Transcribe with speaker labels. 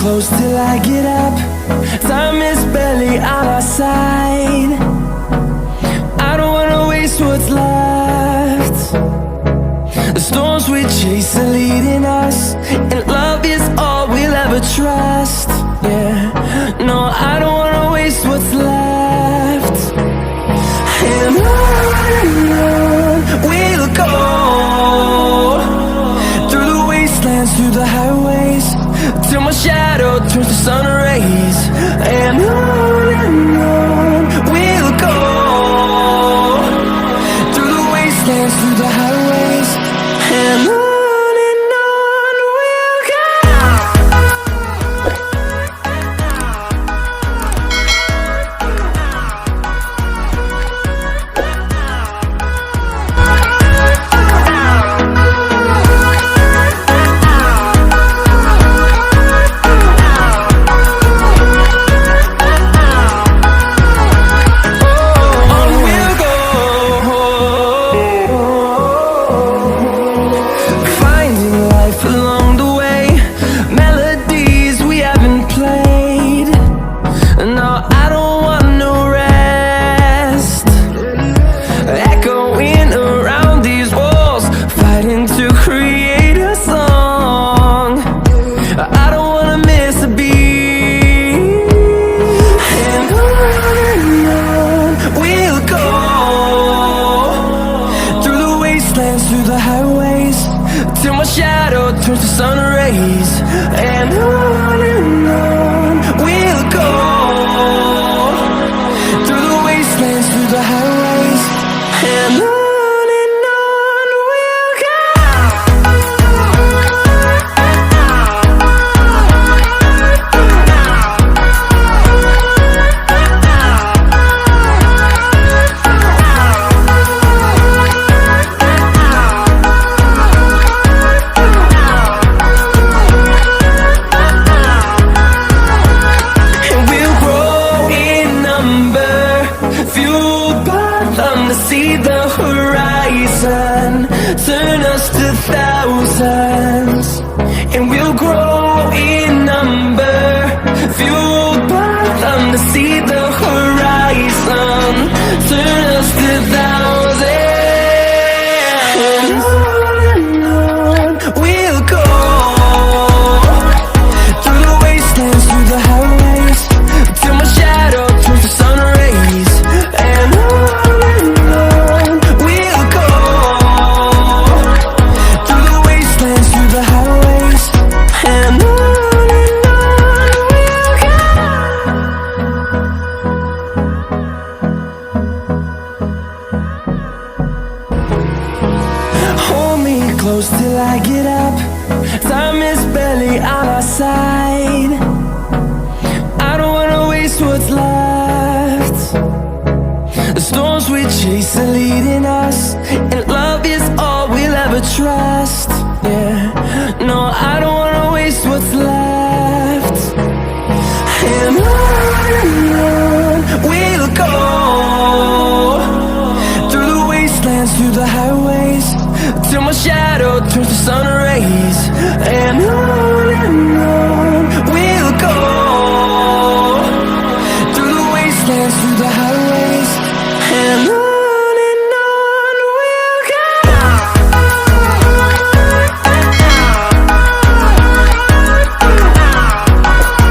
Speaker 1: close till I get up. Time is barely on our side. I don't wanna waste what's left. The storms we chase are leading us, and love is all we'll ever trust. Yeah, no, I don't wanna waste what's left. And on we'll go, through the wastelands, through the highways, till my shadow turns to sun rays. And on we'll go, through the wastelands, through the highways, and on we'll go. Through the highways, till my shadow turns to sun rays. And on we'll go, through the wastelands, through the highways, and on we'll go. See the horizon, turn us to thousands, and we'll grow in number, fueled by them to see the horizon, turn us to thousands, and on we'll go, through the wastelands, through the highways, till my shadow turns to sun rays. And close till I get up. Time is barely on our side. I don't wanna waste what's left. The storms we chase are leading us, and love is all we'll ever trust. Yeah, no, I don't